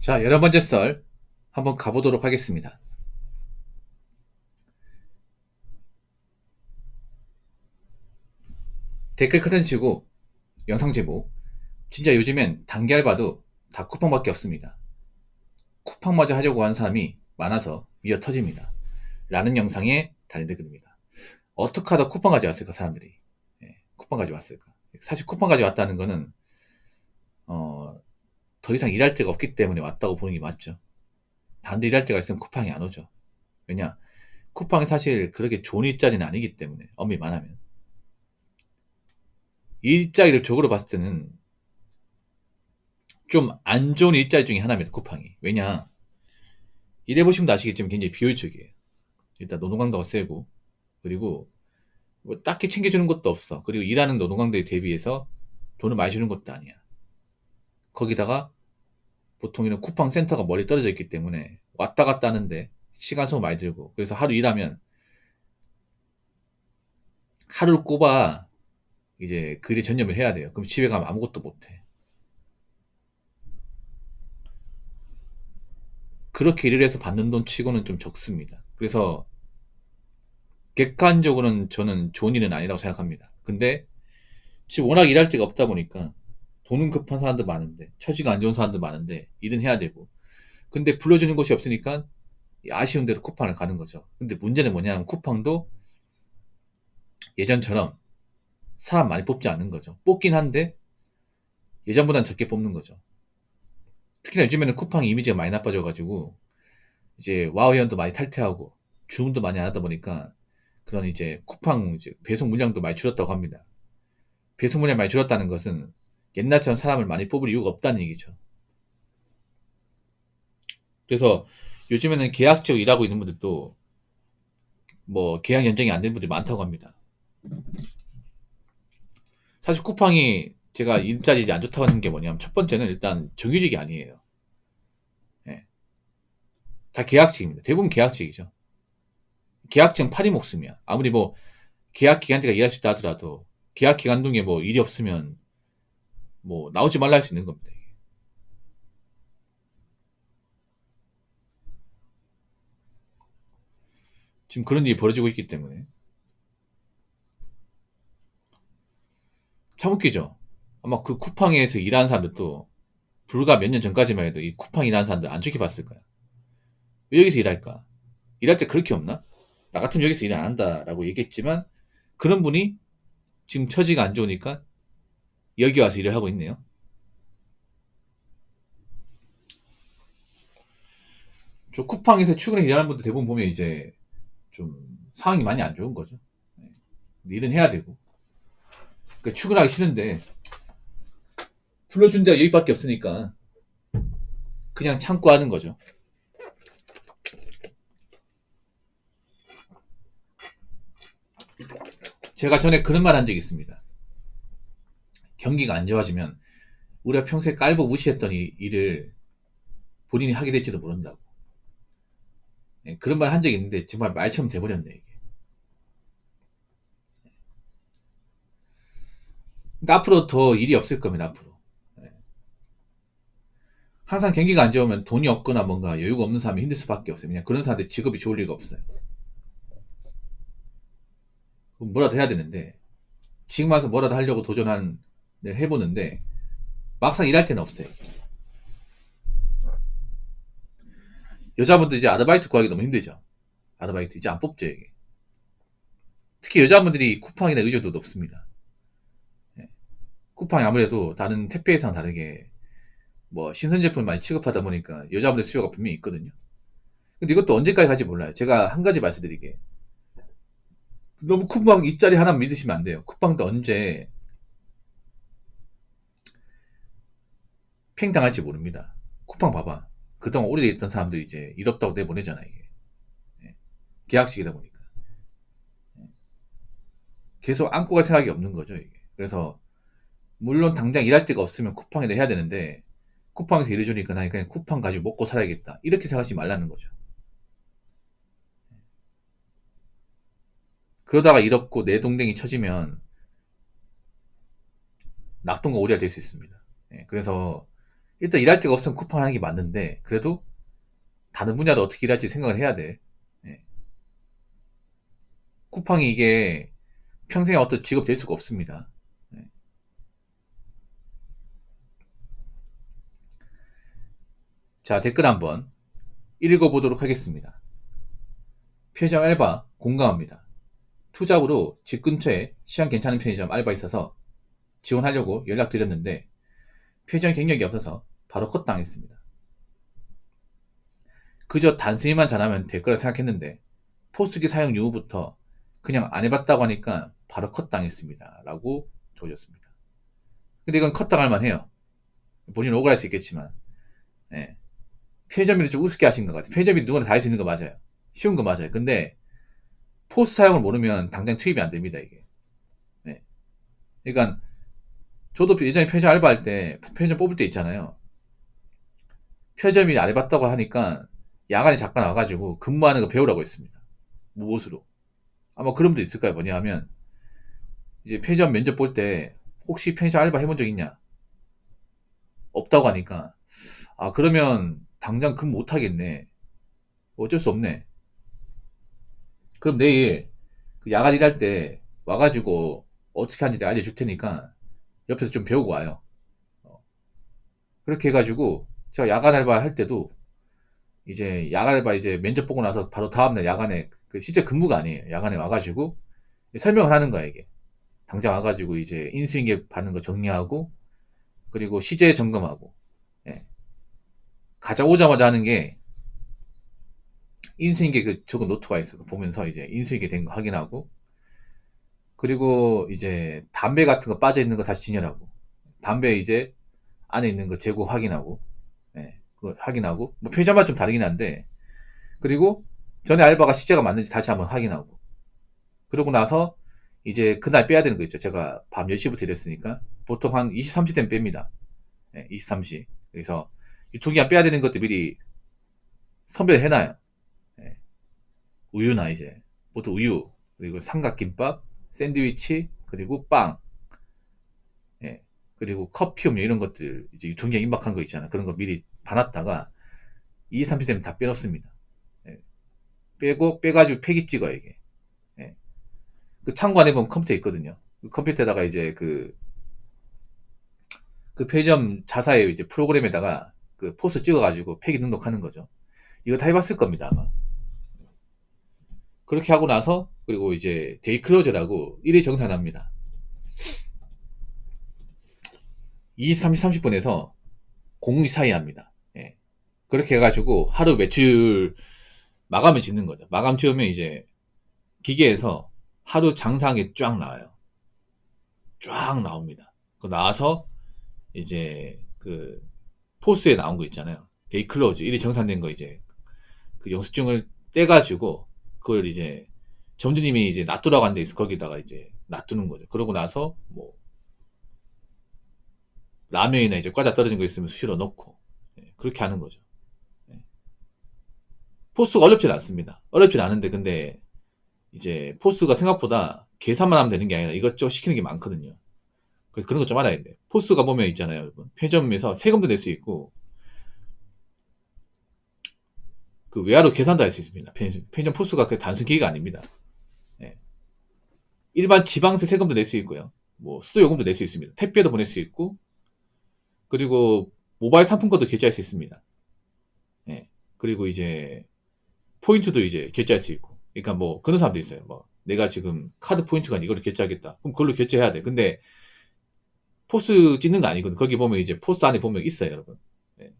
자, 11번째 썰 한번 가보도록 하겠습니다. 댓글 컨텐츠고 영상 제목, 진짜 요즘엔 단기 알바도 다 쿠팡밖에 없습니다. 쿠팡마저 하려고 하는 사람이 많아서 미어 터집니다. 라는 영상에 달린 댓글입니다. 어떻게 하다 쿠팡 가져왔을까 사람들이. 쿠팡 가져왔을까. 사실 쿠팡 가져왔다는 거는 더 이상 일할 데가 없기 때문에 왔다고 보는 게 맞죠. 다른 데 일할 데가 있으면 쿠팡이 안 오죠. 왜냐, 쿠팡이 사실 그렇게 좋은 일자리는 아니기 때문에, 엄밀히 말하면. 일자리를 적으로 봤을 때는 좀 안 좋은 일자리 중에 하나입니다, 쿠팡이. 왜냐, 일해보시면 아시겠지만 굉장히 비효율적이에요. 일단 노동강도가 세고, 그리고 뭐 딱히 챙겨주는 것도 없어. 그리고 일하는 노동강도에 대비해서 돈을 많이 주는 것도 아니야. 거기다가 보통 이런 쿠팡 센터가 멀리 떨어져 있기 때문에 왔다 갔다 하는데 시간 소모 많이 들고, 그래서 하루 일하면 하루를 꼽아 이제 그 일에 전념을 해야 돼요. 그럼 집에 가면 아무것도 못해. 그렇게 일을 해서 받는 돈 치고는 좀 적습니다. 그래서 객관적으로는 저는 좋은 일은 아니라고 생각합니다. 근데 지금 워낙 일할 데가 없다 보니까 돈은 급한 사람도 많은데, 처지가 안 좋은 사람도 많은데 일은 해야 되고, 근데 불러주는 곳이 없으니까 아쉬운 대로 쿠팡을 가는 거죠. 근데 문제는 뭐냐면 쿠팡도 예전처럼 사람 많이 뽑지 않는 거죠. 뽑긴 한데 예전보다는 적게 뽑는 거죠. 특히나 요즘에는 쿠팡 이미지가 많이 나빠져가지고 이제 와우 회원도 많이 탈퇴하고 주문도 많이 안 하다 보니까 그런 이제 쿠팡 이제 배송 물량도 많이 줄었다고 합니다. 배송 물량이 많이 줄었다는 것은 옛날처럼 사람을 많이 뽑을 이유가 없다는 얘기죠. 그래서 요즘에는 계약직으로 일하고 있는 분들도 뭐 계약 연장이 안 된 분들이 많다고 합니다. 사실 쿠팡이 제가 일자리 이제 안 좋다고 하는 게 뭐냐면, 첫 번째는 일단 정규직이 아니에요. 예. 다 계약직입니다. 대부분 계약직이죠. 계약직은 팔이 목숨이야. 아무리 뭐 계약 기간 때가 일할 수 있다 하더라도 계약 기간 중에 뭐 일이 없으면 뭐 나오지 말라 할 수 있는 겁니다. 지금 그런 일이 벌어지고 있기 때문에 참 웃기죠. 아마 그 쿠팡에서 일하는 사람들도 불과 몇 년 전까지만 해도 이 쿠팡 일하는 사람들 안 좋게 봤을 거야. 왜 여기서 일할까? 일할 때 그렇게 없나? 나 같으면 여기서 일 안 한다라고 얘기했지만, 그런 분이 지금 처지가 안 좋으니까 여기 와서 일을 하고 있네요. 저 쿠팡에서 출근해 일하는 분들 대부분 보면 이제 좀 상황이 많이 안 좋은 거죠. 네. 일은 해야 되고. 그러니까 출근하기 싫은데 불러준 데가 여기밖에 없으니까 그냥 참고 하는 거죠. 제가 전에 그런 말 한 적이 있습니다. 경기가 안 좋아지면 우리가 평소에 깔고 무시했던 일을 본인이 하게 될지도 모른다고. 예, 그런 말 한 적이 있는데 정말 말처럼 돼버렸네, 이게. 그러니까 앞으로 더 일이 없을 겁니다, 앞으로. 예. 항상 경기가 안 좋으면 돈이 없거나 뭔가 여유가 없는 사람이 힘들 수밖에 없어요. 그냥 그런 사람들 직업이 좋을 리가 없어요. 그럼 뭐라도 해야 되는데, 지금 와서 뭐라도 하려고 도전을 해보는데 막상 일할 때는 없어요. 여자분들 이제 아르바이트 구하기 너무 힘들죠. 아르바이트 이제 안 뽑죠, 이게. 특히 여자분들이 쿠팡이나 의존도 높습니다. 예. 쿠팡이 아무래도 다른 택배회사랑 다르게 뭐 신선 제품을 많이 취급하다 보니까 여자분들 수요가 분명히 있거든요. 근데 이것도 언제까지 갈지 몰라요. 제가 한 가지 말씀드리게, 너무 쿠팡 입자리 하나 믿으시면 안 돼요. 쿠팡도 언제 팽당할지 모릅니다. 쿠팡 봐봐. 그동안 오래돼 있던 사람들이 이제 일 없다고 내보내잖아, 이게. 예. 계약직이다 보니까. 계속 안고 갈 생각이 없는 거죠, 이게. 그래서 물론 당장 일할 데가 없으면 쿠팡에다 해야 되는데, 쿠팡에서 일해주니까 나 그냥 쿠팡 가지고 먹고 살아야겠다, 이렇게 생각하지 말라는 거죠. 그러다가 일 없고 내 동댕이 쳐지면 낙동과 오리가 될 수 있습니다. 예, 그래서 일단 일할 데가 없으면 쿠팡하는 게 맞는데, 그래도 다른 분야도 어떻게 일할지 생각을 해야 돼. 예. 쿠팡이 이게 평생에 어떤 직업 될 수가 없습니다. 예. 자, 댓글 한번 읽어보도록 하겠습니다. 편의점 알바 공감합니다. 투잡으로 집 근처에 시간 괜찮은 편의점 알바 있어서 지원하려고 연락드렸는데 편의점 경력이 없어서 바로 컷당했습니다. 그저 단순히만 잘하면 될 거라 생각했는데 포스기 사용 이후부터 그냥 안 해봤다고 하니까 바로 컷당했습니다. 라고 조졌습니다. 근데 이건 컷당할 만해요. 본인 은 억울할 수 있겠지만, 예. 편의점일을 좀 우습게 하신 것 같아요. 편의점이 누구나 다 할 수 있는 거 맞아요. 쉬운 거 맞아요. 근데 포스 사용을 모르면 당장 투입이 안 됩니다, 이게. 네. 그러니까 저도 예전에 편의점 알바할 때 편의점 뽑을 때 있잖아요. 편의점이 안 해봤다고 하니까 야간에 잠깐 와가지고 근무하는 거 배우라고 했습니다. 무엇으로. 아마 그런 분도 있을 거예요. 뭐냐 하면 이제 편의점 면접 볼 때 혹시 편의점 알바 해본 적 있냐? 없다고 하니까 아 그러면 당장 근무 못 하겠네. 어쩔 수 없네. 그럼 내일 그 야간 일할 때 와가지고 어떻게 하는지 내가 알려줄 테니까 옆에서 좀 배우고 와요. 어, 그렇게 해가지고 제가 야간 알바 할 때도 이제 야간 알바 이제 면접 보고 나서 바로 다음날 야간에 그 실제 근무가 아니에요. 야간에 와가지고 설명을 하는 거야 이게. 당장 와가지고 이제 인수인계 받는 거 정리하고 그리고 시제 점검하고 예. 가자 오자마자 하는 게 인수인계 그 적은 노트가 있어. 보면서 이제 인수인계 된 거 확인하고 그리고 이제 담배 같은 거 빠져 있는 거 다시 진열하고 담배 이제 안에 있는 거 재고 확인하고 예, 그거 확인하고 뭐 편의점마다 좀 다르긴 한데 그리고 전에 알바가 시제가 맞는지 다시 한번 확인하고 그러고 나서 이제 그날 빼야 되는 거 있죠. 제가 밤 10시부터 일했으니까 보통 한 20, 30 되면 뺍니다. 예, 20, 30. 그래서 유통기한 빼야 되는 것도 미리 선별을 해놔요. 예, 우유나 이제 보통 우유 그리고 삼각김밥 샌드위치 그리고 빵 예, 그리고 커피 음료 이런 것들 이제 유통기한 임박한 거 있잖아. 그런 거 미리 봐놨다가 2, 30 되면 다 빼놓습니다. 예, 빼고 빼가지고 폐기 찍어요 이게. 예. 그 창고 안에 보면 컴퓨터 있거든요. 그 컴퓨터에다가 이제 그 편의점 자사의 이제 프로그램에다가 그 포스 찍어가지고 폐기 등록하는 거죠. 이거 다 해봤을 겁니다 아마. 그렇게 하고 나서 그리고 이제 데이 클로저라고 일이 정산합니다. 23시 30분에서 02 사이 합니다. 예. 그렇게 해가지고 하루 매출 마감을 짓는 거죠. 마감 지으면 이제 기계에서 하루 장사한 게 쫙 나와요. 쫙 나옵니다. 그 나와서 이제 그 포스에 나온 거 있잖아요. 데이 클로즈 일이 정산된 거 이제 그 영수증을 떼가지고 그걸 이제 점주님이 이제 놔두라고 한 데 있어. 거기다가 이제 놔두는 거죠. 그러고 나서 뭐 라면이나 이제 과자 떨어진 거 있으면 수시로 넣고 예, 그렇게 하는 거죠. 예. 포스가 어렵진 않습니다. 어렵진 않은데 근데 이제 포스가 생각보다 계산만 하면 되는 게 아니라 이것저것 시키는 게 많거든요. 그런 거 좀 알아야 돼. 포스가 보면 있잖아요, 여러분. 편의점에서 세금도 낼 수 있고 그 외화로 계산도 할 수 있습니다. 편의점 포스가 그 단순 기계가 아닙니다. 예. 일반 지방세 세금도 낼 수 있고요. 뭐 수도 요금도 낼 수 있습니다. 택배도 보낼 수 있고 그리고 모바일 상품권도 결제할 수 있습니다. 예. 그리고 이제 포인트도 이제 결제할 수 있고. 그러니까 뭐 그런 사람도 있어요. 뭐 내가 지금 카드 포인트가 이걸로 결제하겠다. 그럼 그걸로 결제해야 돼. 근데 포스 찍는 거 아니거든. 거기 보면 이제 포스 안에 보면 있어요, 여러분. 예.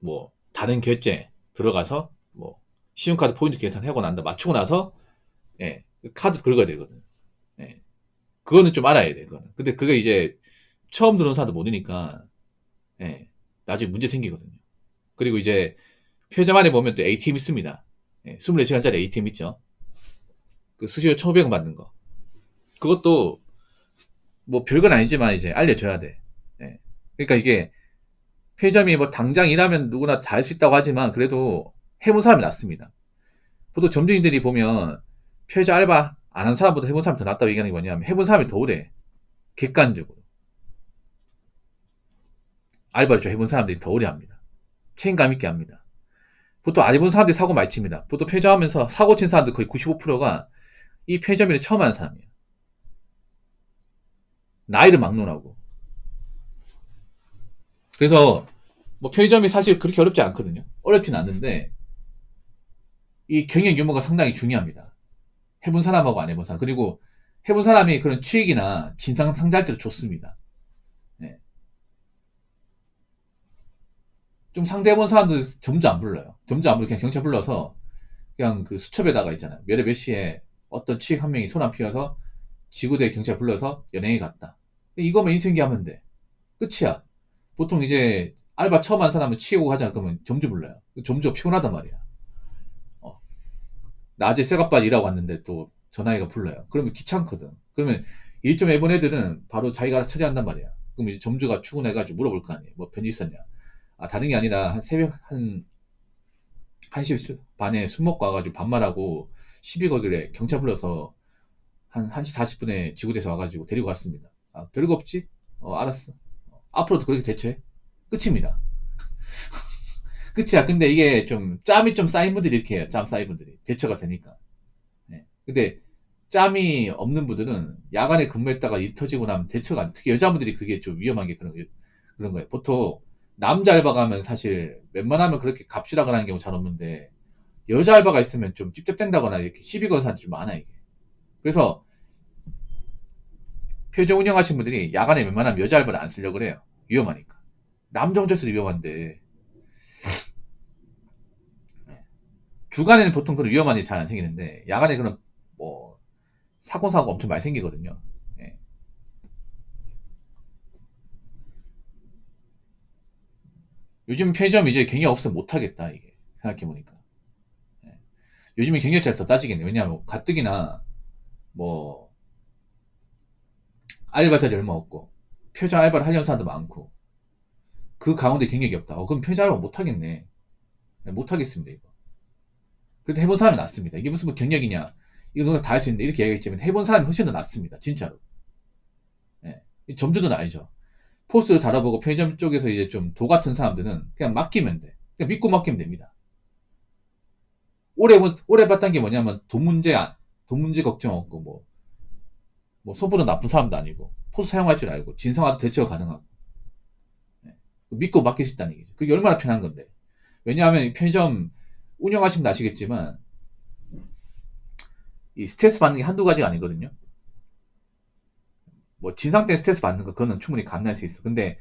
뭐 다른 결제 들어가서 뭐 신용카드 포인트 계산하고 난다 맞추고 나서 예, 카드 긁어야 되거든. 예. 그거는 좀 알아야 돼. 그거는. 근데 그게 이제 처음 들어오는 사람도 모르니까 예, 나중에 문제 생기거든요. 그리고 이제 편의점 안에 보면 또 ATM 있습니다. 예, 24시간짜리 ATM 있죠. 그 수수료 1,500원 받는 거. 그것도 뭐 별건 아니지만 이제 알려줘야 돼. 예. 그러니까 이게 편의점이 뭐 당장 일하면 누구나 다 할 수 있다고 하지만 그래도 해본 사람이 낫습니다. 보통 점주님들이 보면 편의점 알바 안 한 사람보다 해본 사람이 더 낫다고 얘기하는 게 뭐냐면 해본 사람이 더 오래 객관적으로 알바를 좀 해본 사람들이 더 오래 합니다. 책임감 있게 합니다. 보통 안 해본 사람들이 사고 많이 칩니다. 보통 편의점하면서 사고 친 사람들 거의 95%가 이 편의점 일을 처음 하는 사람이에요. 나이를 막론하고. 그래서 뭐 편의점이 사실 그렇게 어렵지 않거든요. 어렵진 않는데 이 경영 유무가 상당히 중요합니다. 해본 사람하고 안 해본 사람. 그리고 해본 사람이 그런 취익이나 진상 상대할 때도 좋습니다. 네. 좀 상대해본 사람들 점주 안 불러요. 점주 안 불러 그냥 경찰 불러서 그냥 그 수첩에다가 있잖아요. 몇 시에 어떤 취익 한 명이 손 안 피워서 지구대 경찰 불러서 연행에 갔다. 이거만 인수인계 하면 돼. 끝이야. 보통 이제 알바 처음 한 사람은 취하고 가자 그러면 점주 불러요. 점주가 피곤하단 말이야. 어. 낮에 쇠갑바 일하고 왔는데 또 전화기가 불러요. 그러면 귀찮거든. 그러면 일 좀 해본 애들은 바로 자기가 알아서 처리한단 말이야. 그럼 이제 점주가 출근해가지고 물어볼 거 아니에요. 뭐 편지 있었냐. 아, 다른 게 아니라 한 새벽 한 1시 반에 술 먹고 와가지고 반말하고 시비 거길래 경찰 불러서 한 1시 40분에 지구대에서 와가지고 데리고 갔습니다. 아, 별거 없지? 알았어. 앞으로도 그렇게 대처해. 끝입니다. 끝이야. 근데 이게 좀 짬이 좀 쌓인 분들이 이렇게 해요. 짬 쌓인 분들이. 대처가 되니까. 네. 근데 짬이 없는 분들은 야간에 근무했다가 일 터지고 나면 대처가 안, 특히 여자분들이 그게 좀 위험한 게 그런 거예요. 보통 남자 알바 가면 사실 웬만하면 그렇게 갑질하거나 하는 경우 잘 없는데 여자 알바가 있으면 좀 찝쩍댄다거나 이렇게 시비 거는 사람들이 좀 많아, 이게. 그래서 표정 운영하시는 분들이 야간에 웬만하면 여자 알바를 안 쓰려고 그래요. 위험하니까. 남자 혼자 서도 위험한데 주간에는 보통 그런 위험한 일이 잘 안 생기는데 야간에 그런 뭐 사고 엄청 많이 생기거든요. 예. 요즘 편의점 이제 경력 없으면 못하겠다, 이게 생각해보니까. 예. 요즘에 경력자를 더 따지겠네. 왜냐하면 가뜩이나 뭐 알바 자리 얼마 없고 편의점 알바를 하려는 사람도 많고 그 가운데 경력이 없다. 그럼 편의점 알바 못하겠네. 예, 못하겠습니다, 이거. 그래도 해본 사람이 낫습니다. 이게 무슨 뭐 경력이냐. 이거 누가 다 할 수 있는데 이렇게 얘기했지만 해본 사람이 훨씬 더 낫습니다. 진짜로. 예. 점주는 알죠. 포스 달아보고 편의점 쪽에서 이제 좀 도 같은 사람들은 그냥 맡기면 돼. 그냥 믿고 맡기면 됩니다. 오래 봤던 게 뭐냐면 돈 문제 걱정 없고 뭐 손보다 나쁜 사람도 아니고 포스 사용할 줄 알고 진상화도 대처가 가능하고 예. 믿고 맡길 수 있다는 얘기죠. 그게 얼마나 편한 건데. 왜냐하면 편의점 운영하시면 아시겠지만 이 스트레스 받는 게 한두 가지가 아니거든요. 뭐 진상 때문에 스트레스 받는 거 그거는 충분히 감내할 수 있어. 근데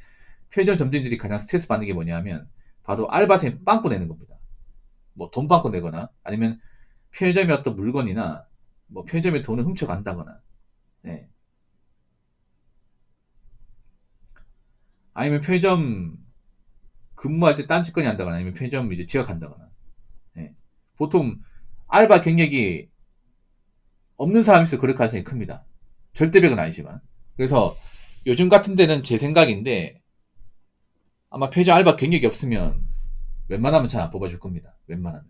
편의점 점주들이 가장 스트레스 받는 게 뭐냐면 바로 알바생 빵꾸 내는 겁니다. 뭐 돈 빵꾸 내거나 아니면 편의점의 어떤 물건이나 뭐 편의점의 돈을 훔쳐간다거나 네. 아니면 편의점 근무할 때 딴짓거리 한다거나 아니면 편의점 이제 지각한다거나 네. 보통 알바 경력이 없는 사람이 있어 그럴 가능성이 큽니다. 절대백은 아니지만 그래서 요즘 같은 데는 제 생각인데 아마 편의점 알바 경력이 없으면 웬만하면 잘 안 뽑아줄 겁니다. 웬만하면.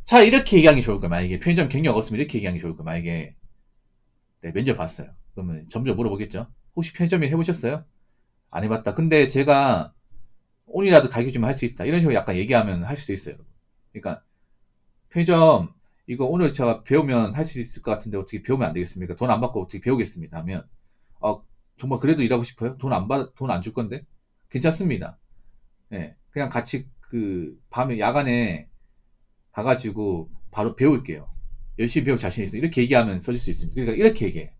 자, 이렇게 얘기하는 게 좋을 거야. 만약에 편의점 경력 없으면 이렇게 얘기하는 게 좋을 거야. 만약에 네, 면접 봤어요. 그러면 점점 물어보겠죠. 혹시 편의점 일 해보셨어요? 안 해봤다. 근데 제가 오늘이라도 가르쳐 주면 할 수 있다. 이런 식으로 약간 얘기하면 할 수도 있어요. 그러니까 편의점 이거 오늘 제가 배우면 할 수 있을 것 같은데 어떻게 배우면 안 되겠습니까? 돈 안 받고 어떻게 배우겠습니다. 하면 정말 그래도 일하고 싶어요? 돈 안 줄 건데? 괜찮습니다. 예, 그냥 같이 그 밤에 야간에 가가지고 바로 배울게요. 열심히 배울 자신 있어. 이렇게 얘기하면 써줄 수 있습니다. 그러니까 이렇게 얘기해.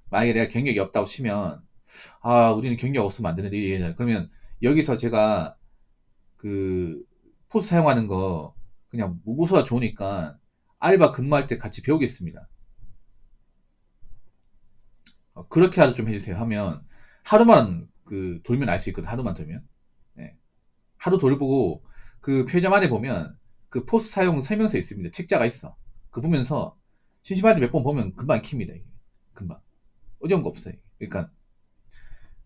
만약에 내가 경력이 없다고 치면, 우리는 경력 없으면 안 되는데, 그러면 여기서 제가 그 포스 사용하는 거 그냥 무고수가 좋으니까 알바 근무할 때 같이 배우겠습니다. 그렇게라도 좀 해주세요. 하면 하루만 그 돌면 알 수 있거든. 하루만 돌면. 예. 하루 돌보고 그 편의점 안에 보면 그 포스 사용 설명서 있습니다. 책자가 있어. 그 보면서 심심할 때 몇 번 보면 금방 익힙니다. 이게. 금방. 어려운 거 없어요. 그러니까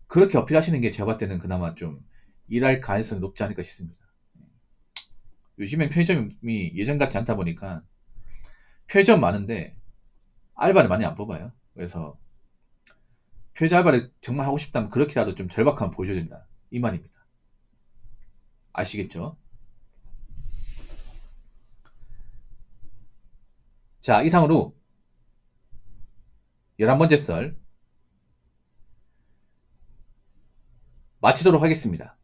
그렇게 어필하시는 게 제가 봤을 때는 그나마 좀 일할 가능성이 높지 않을까 싶습니다. 요즘엔 편의점이 예전 같지 않다 보니까 편의점 많은데 알바를 많이 안 뽑아요. 그래서 편의점 알바를 정말 하고 싶다면 그렇게라도 좀 절박함을 보여줘야 된다. 이 말입니다. 아시겠죠? 자, 이상으로 11번째 썰 마치도록 하겠습니다.